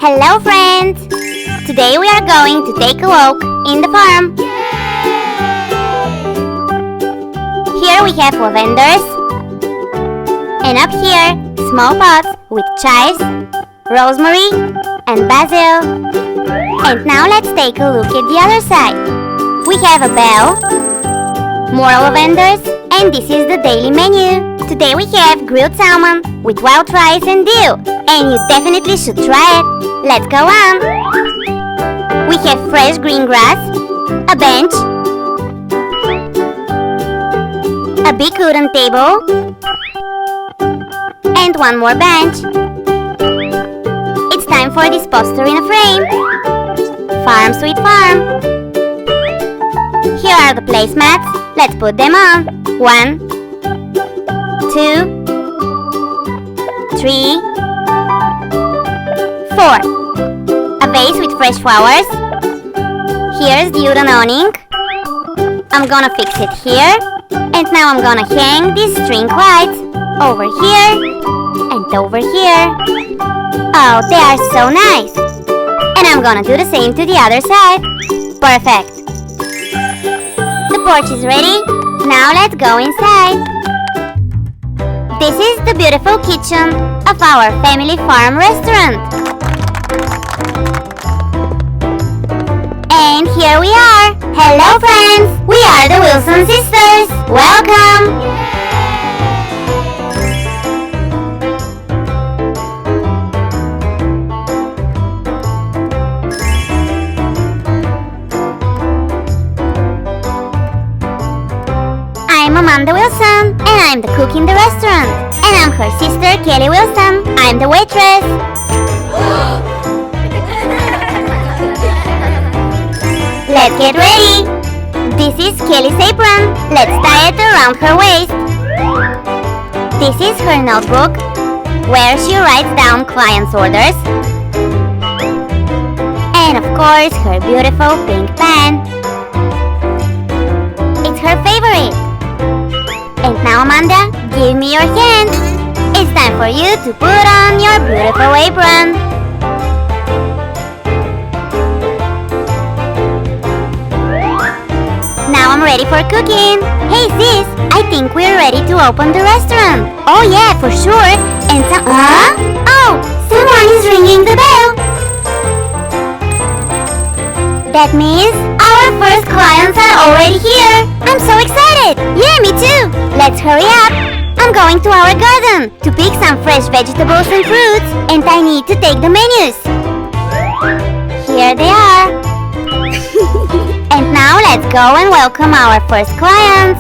Hello friends! Today we are going to take a walk in the farm. Here we have lavenders, and up here small pots with chives, rosemary and basil. And now let's take a look at the other side. We have a bell, more lavenders, and this is the daily menu. Today we have grilled salmon with wild rice and dill, and you definitely should try it. Let's go on. We have fresh green grass, a bench, a big wooden table, and one more bench. It's time for this poster in a frame. Farm Sweet Farm. Here are the placemats. Let's put them on. 1, 2, 3, 4. A vase with fresh flowers. Here's the wooden awning. I'm gonna fix it here. And now I'm gonna hang these string lights over here and over here. Oh, they are so nice. And I'm gonna do the same to the other side. Perfect. The porch is ready. Now let's go inside. This is the beautiful kitchen of our family farm restaurant. And here we are. Hello friends! We are the Wilson sisters. Welcome! I'm Amanda Wilson, and I'm the cook in the restaurant. And I'm her sister, Kelly Wilson. I'm the waitress. Let's get ready. This is Kelly's apron. Let's tie it around her waist. This is her notebook, where she writes down clients' orders. And of course, her beautiful pink pen. It's her favorite. And now, Amanda, give me your hand. It's time for you to put on your beautiful apron. Now I'm ready for cooking. Hey sis, I think we're ready to open the restaurant. Oh yeah, for sure. And oh, someone is ringing the bell. That means our first clients are already here. I'm so excited. Yeah, me too. Let's hurry up. I'm going to our garden to pick some fresh vegetables and fruits, and I need to take the menus. Here they are. And now let's go and welcome our first clients.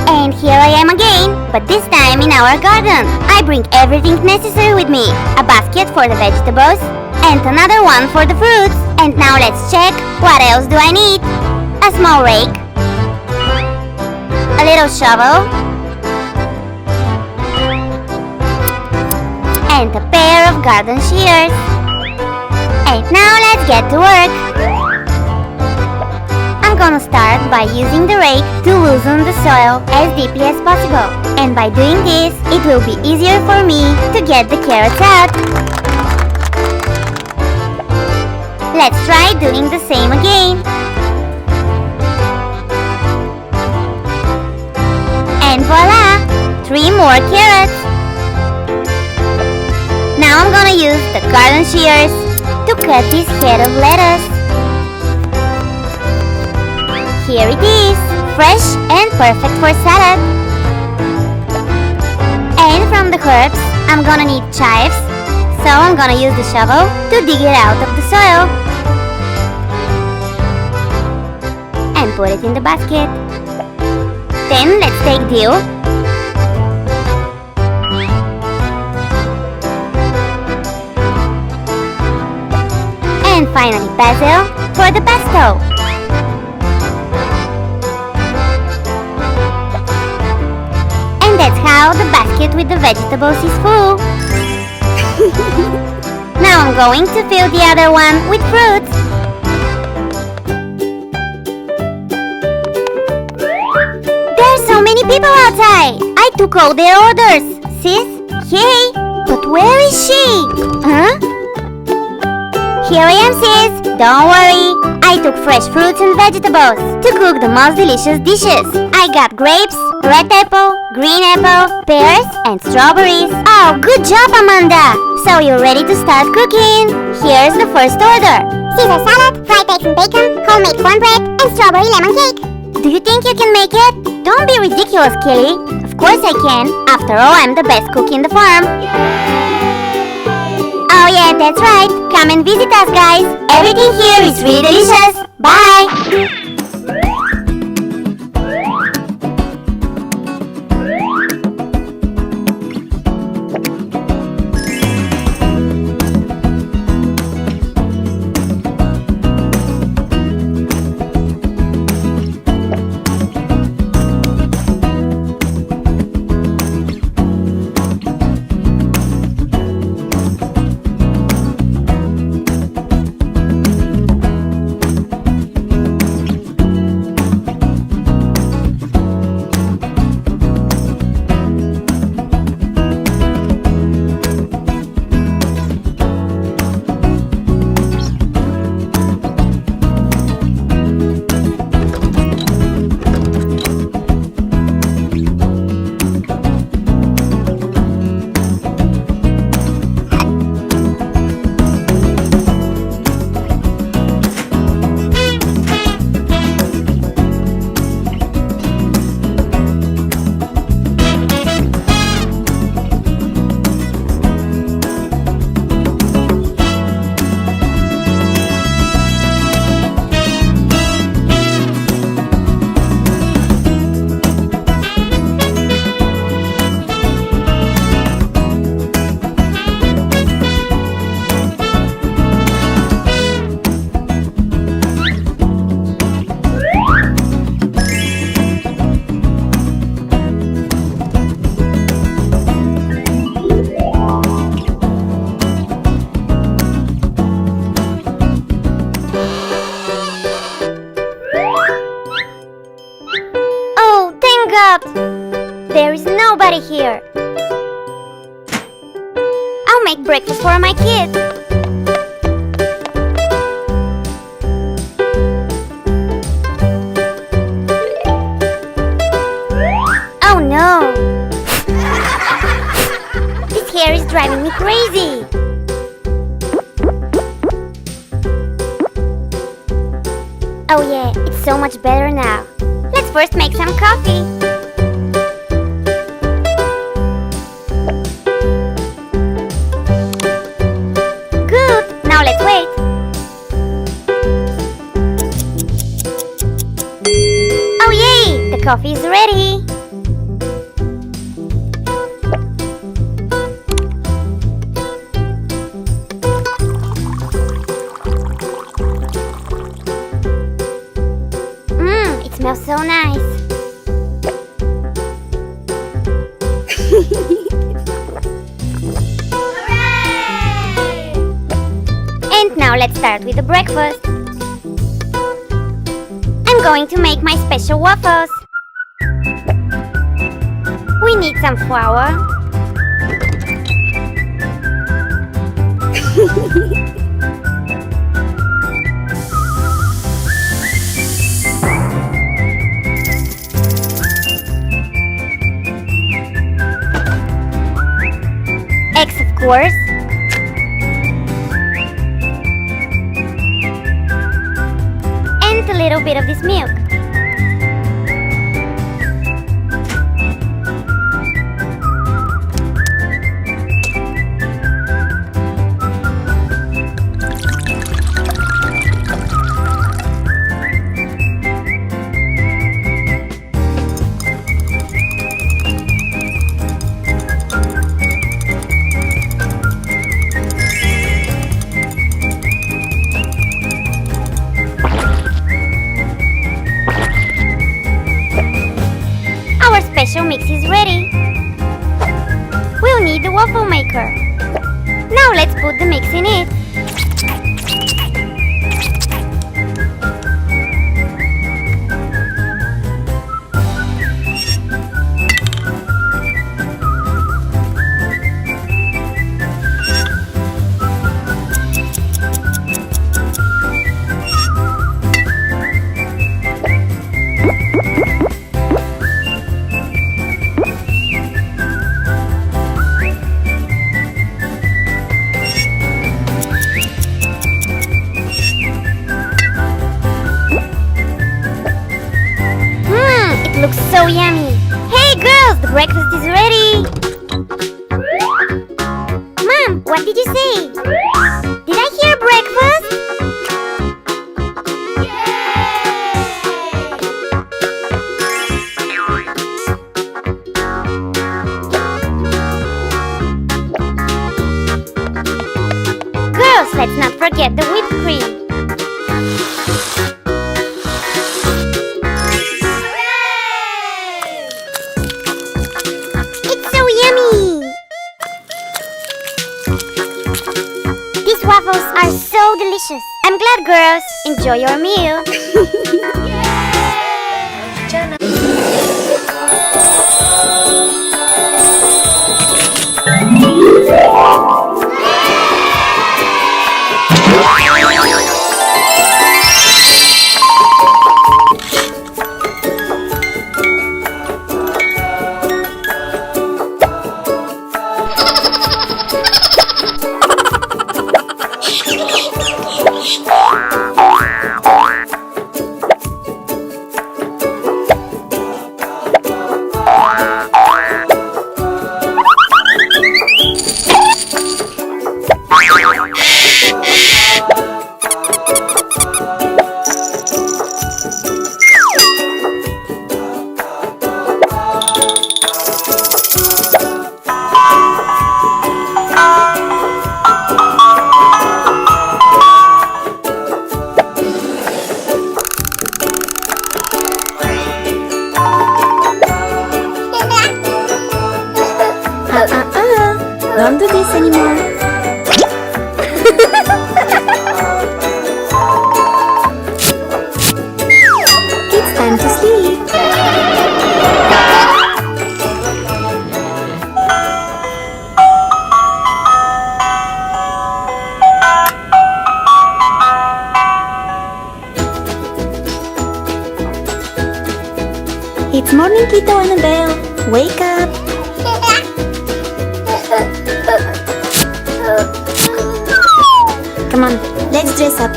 And here I am again, but this time in our garden. I bring everything necessary with me. A basket for the vegetables and another one for the fruits. And now let's check what else do I need. A small rake, a little shovel, and a pair of garden shears. And now let's get to work. I'm gonna start by using the rake to loosen the soil as deeply as possible. And by doing this, it will be easier for me to get the carrots out. Let's try doing the same again. And voila! 3 more carrots. Now I'm gonna use the garden shears to cut this head of lettuce. Here it is, fresh and perfect for salad. And from the herbs, I'm gonna need chives, so I'm gonna use the shovel to dig it out of the soil. And put it in the basket. Then let's take dill. And finally basil for the pesto. And that's how the basket with the vegetables is full. Now I'm going to fill the other one with fruits. There are so many people outside. I took all their orders. Sis, Hey, but where is she? Huh? Here I am, sis. Don't worry. I took fresh fruits and vegetables to cook the most delicious dishes. I got grapes, red apple, green apple, pears, and strawberries. Oh, good job, Amanda. So you're ready to start cooking. Here's the first order. Caesar salad, fried eggs and bacon, homemade cornbread, and strawberry lemon cake. Do you think you can make it? Don't be ridiculous, Kelly. Of course I can. After all, I'm the best cook in the farm. Oh yeah, that's right. Come and visit us, guys. Everything here is really delicious. Bye! There is nobody here. I'll make breakfast for my kids. Oh no! This hair is driving me crazy. Oh yeah, it's so much better now. Let's first make some coffee. Now let's wait. Oh yay! The coffee is ready. It smells so nice. And now let's start with the breakfast. I'm going to make my special waffles. We need some flour. Eggs, of course. And a little bit of this milk. Special mix is ready. We'll need the waffle maker. Now let's put the mix in it. so yummy! Hey girls, the breakfast is ready! Mom, what did you say? Did I hear breakfast? Girls, let's not forget the whipped cream. These waffles are so delicious. I'm glad, girls. Enjoy your meal. Don't do this anymore. It's time to sleep. It's morning, Kito Annabelle. Wake up. Come on, let's dress up.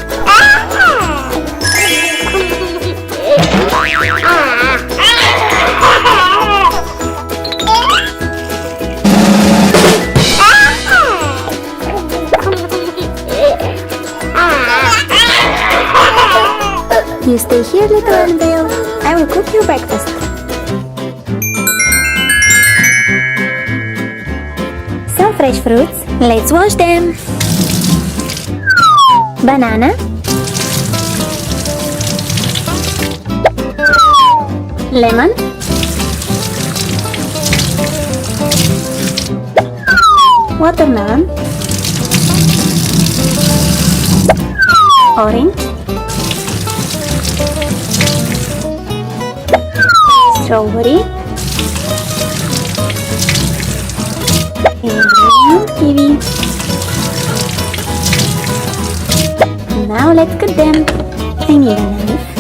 You stay here, little Annabelle. I will cook your breakfast. Some fresh fruits. Let's wash them. Banana, lemon, watermelon, orange, strawberry, and kiwi. Now let's cut them. I need a knife.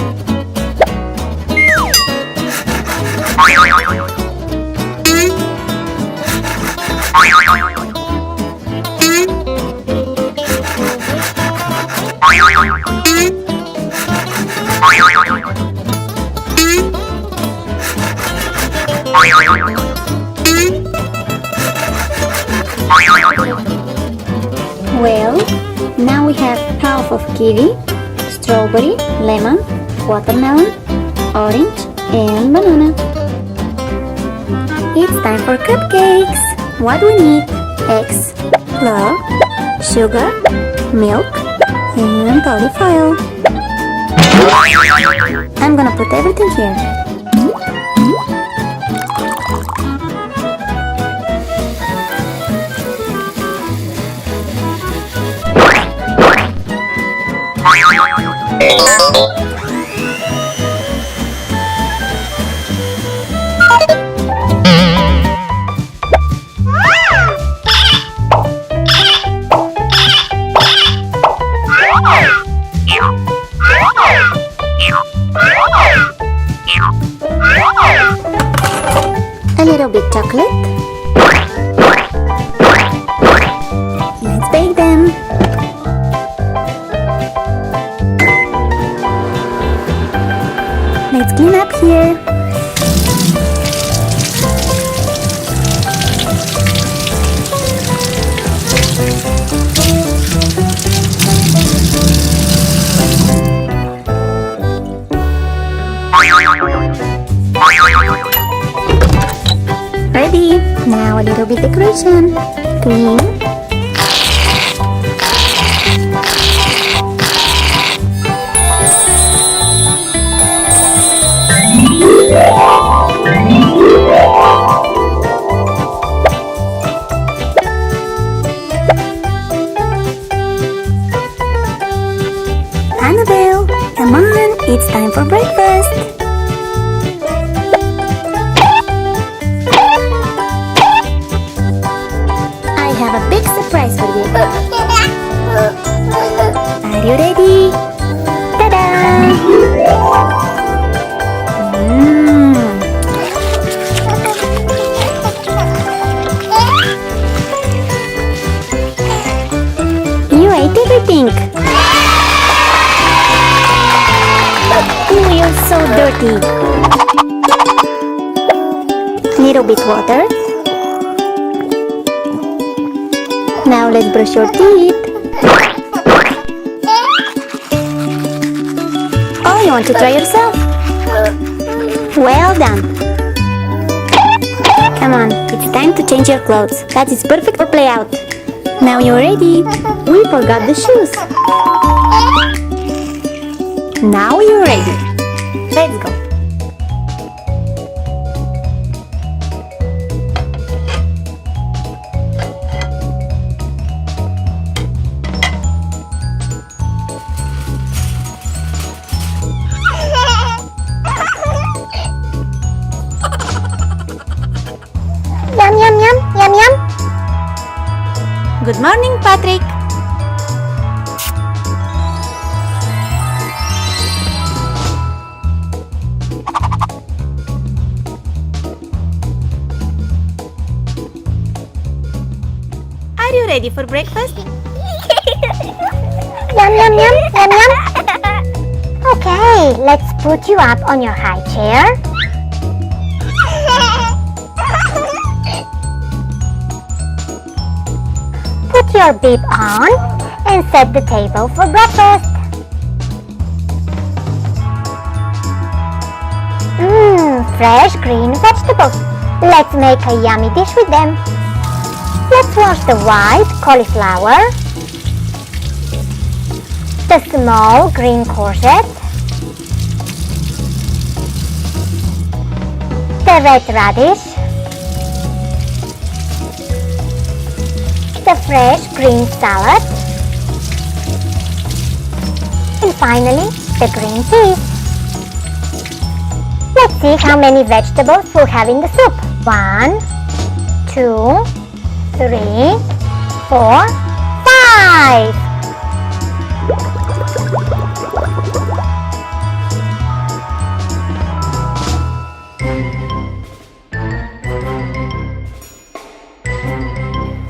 Well, now we have half of kiwi, strawberry, lemon, watermelon, orange, and banana. It's time for cupcakes. What we need: eggs, flour, sugar, milk, and olive oil. I'm gonna put everything here. A little bit chocolate. Let's bake them. Let's clean up here. Ready. Now a little bit decoration. Green. Annabelle, come on, it's time for breakfast. I have a big surprise for you. Are you ready? Ta-da! You ate everything. Oh, you're so dirty. Little bit water. Now let's brush your teeth. Oh, you want to try yourself? Well done. Come on, it's time to change your clothes. That is perfect for play out. Now you're ready. We forgot the shoes. Now you're ready. Let's go. Yum, yum, yum, yum, yum. Good morning, Patrick. Are you ready for breakfast? Yum, yum, yum, yum, yum. Okay, let's put you up on your high chair. Put your bib on and set the table for breakfast. Fresh green vegetables. Let's make a yummy dish with them. Let's wash the white cauliflower, the small green courgette, the red radish, the fresh green salad, and finally the green peas. Let's see how many vegetables we'll have in the soup. 1, 2, 3, 4, 5.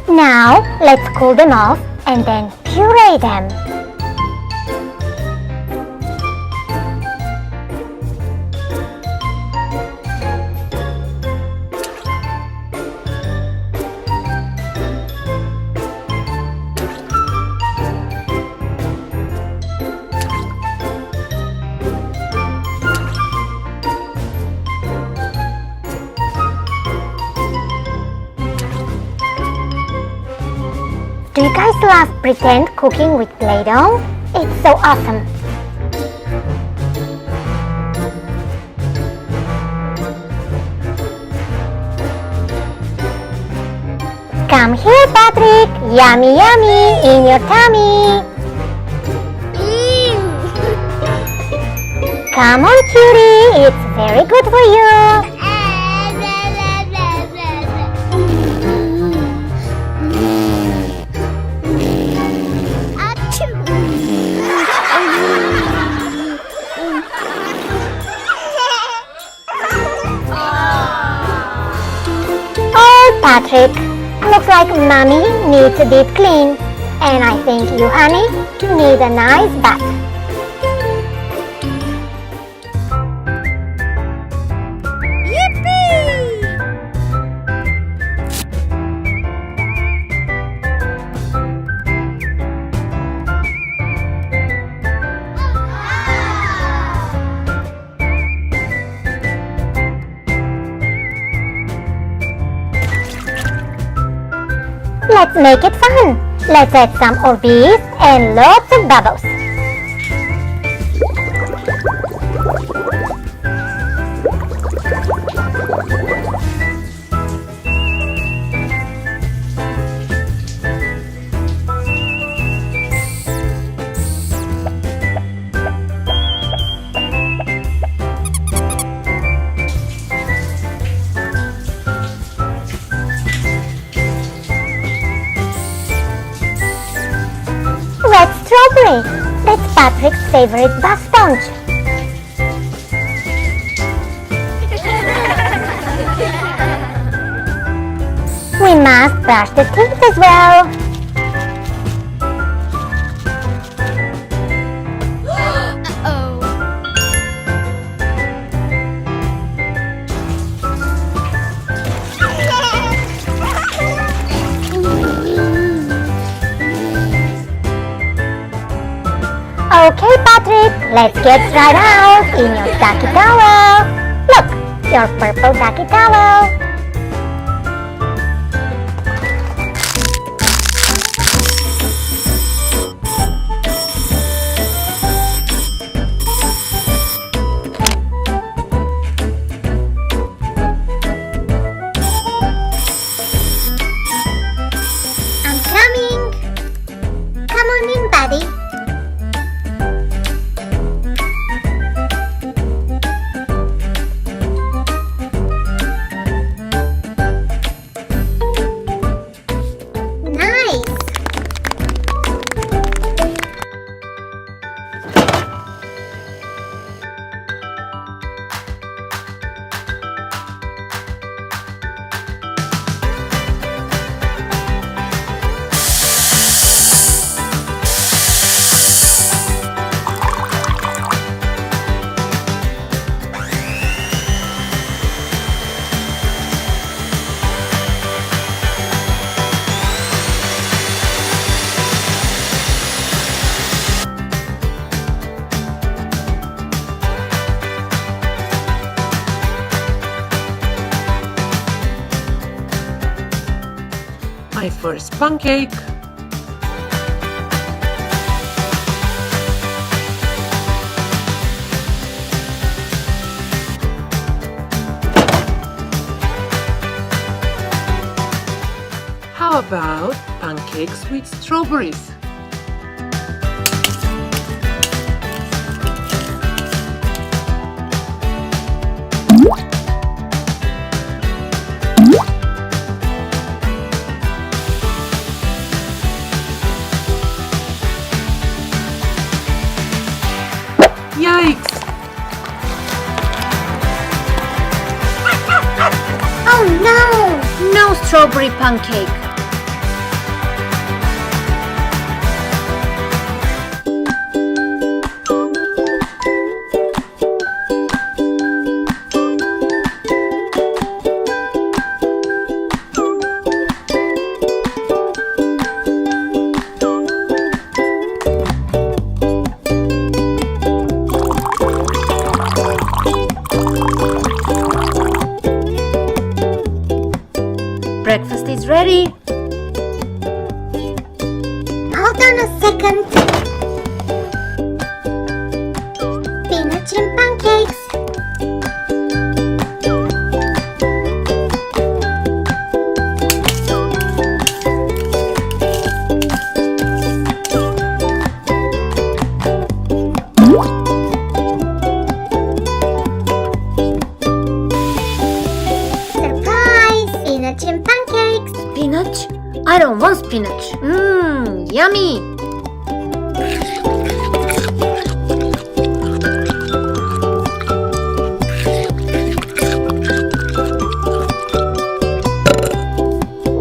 Now let's cool them off and then puree them. Do you guys love pretend cooking with Play-Doh? It's so awesome. Come here, Patrick. Yummy, yummy in your tummy. Come on, cutie. It's very good for you. Patrick, looks like Mommy needs a deep clean. And I think you, honey, need a nice bath. Let's make it fun. Let's add some Orbeez and lots of bubbles. Red strawberry. That's Patrick's favorite bath sponge. We must brush the teeth as well. Okay, Patrick, let's get right out in your ducky towel. Look, your purple ducky towel. I'm coming. Come on in, buddy. My first pancake. How about pancakes with strawberries? Yikes! Oh no! No strawberry pancake. Breakfast is ready. Hold on a second. Peanut and pancakes. Surprise! Peanut and pancakes. Spinach? I don't want spinach. Mmm, yummy.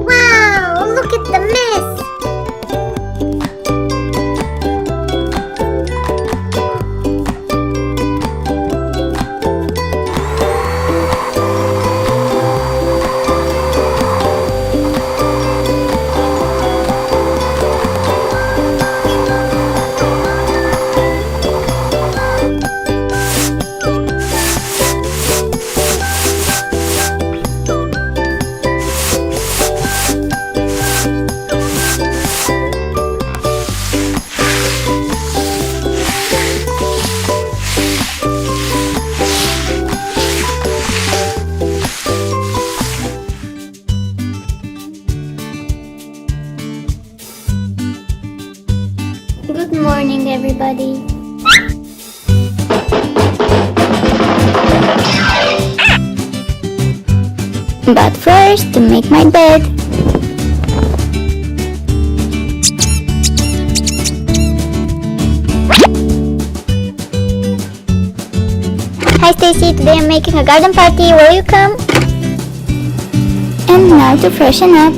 Wow, look at the mess. everybody. But first, to make my bed. Hi Stacy, today I'm making a garden party. Will you come? And now to freshen up.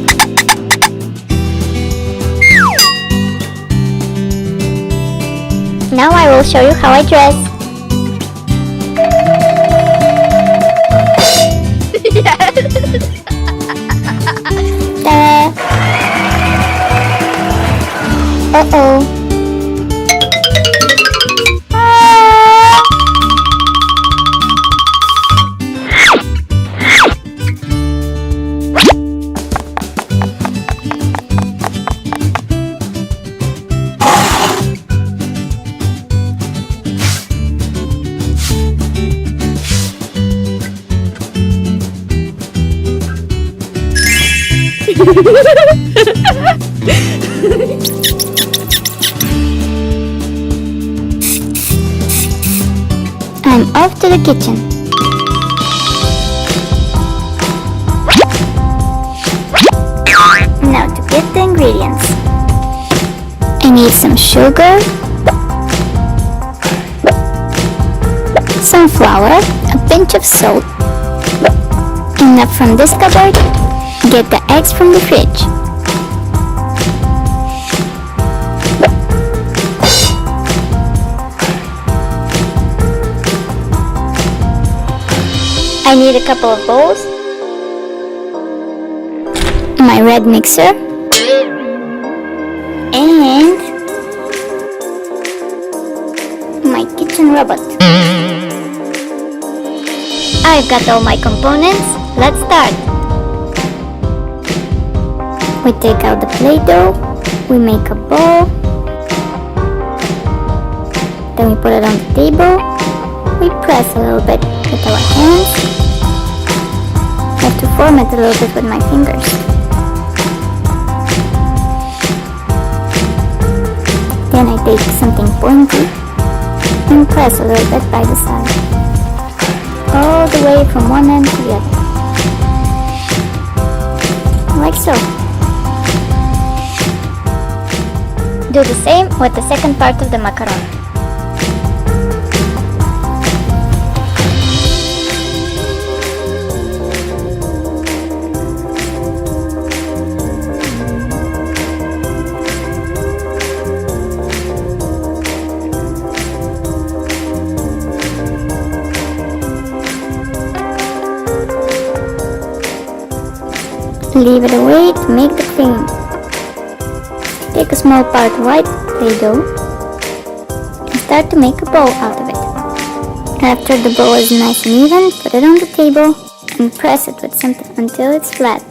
Now I will show you how I dress. Ta-da! Uh-oh. I'm off to the kitchen. Now to get the ingredients. I need some sugar, some flour, a pinch of salt, enough from this cupboard. Get the eggs from the fridge. I need a couple of bowls. My red mixer. And my kitchen robot. I've got all my components. Let's start. We take out the Play-Doh, we make a ball, then we put it on the table, we press a little bit with our hands, I have to form it a little bit with my fingers. Then I take something pointy and press a little bit by the side, all the way from one end to the other, like so. Do the same with the second part of the macaron. Leave it away to make the cream. Take a small part white Play-Doh and start to make a bowl out of it. After the bowl is nice and even, put it on the table and press it with something until it's flat.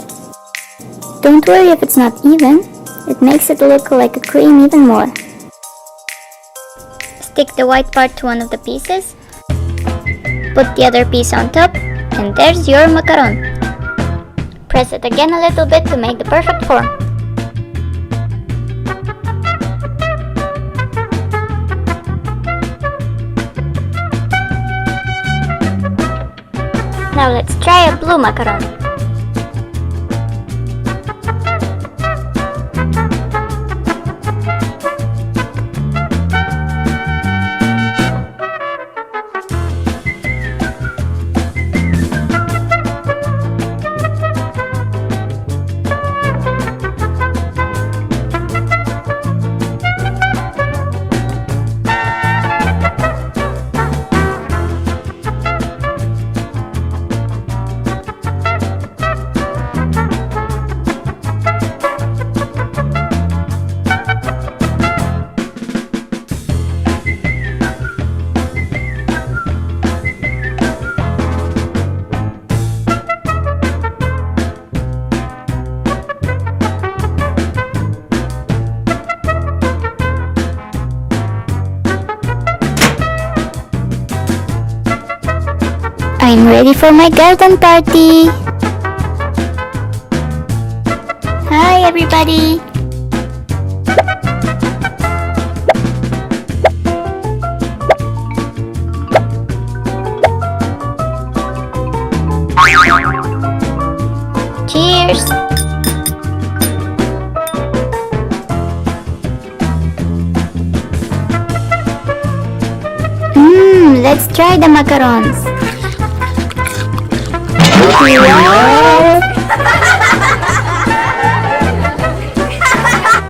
Don't worry if it's not even, it makes it look like a cream even more. Stick the white part to one of the pieces. Put the other piece on top, and there's your macaron. Press it again a little bit to make the perfect form. Now let's try a blue macaron. I'm ready for my garden party! Hi everybody! Cheers! Let's try the macarons. Wow.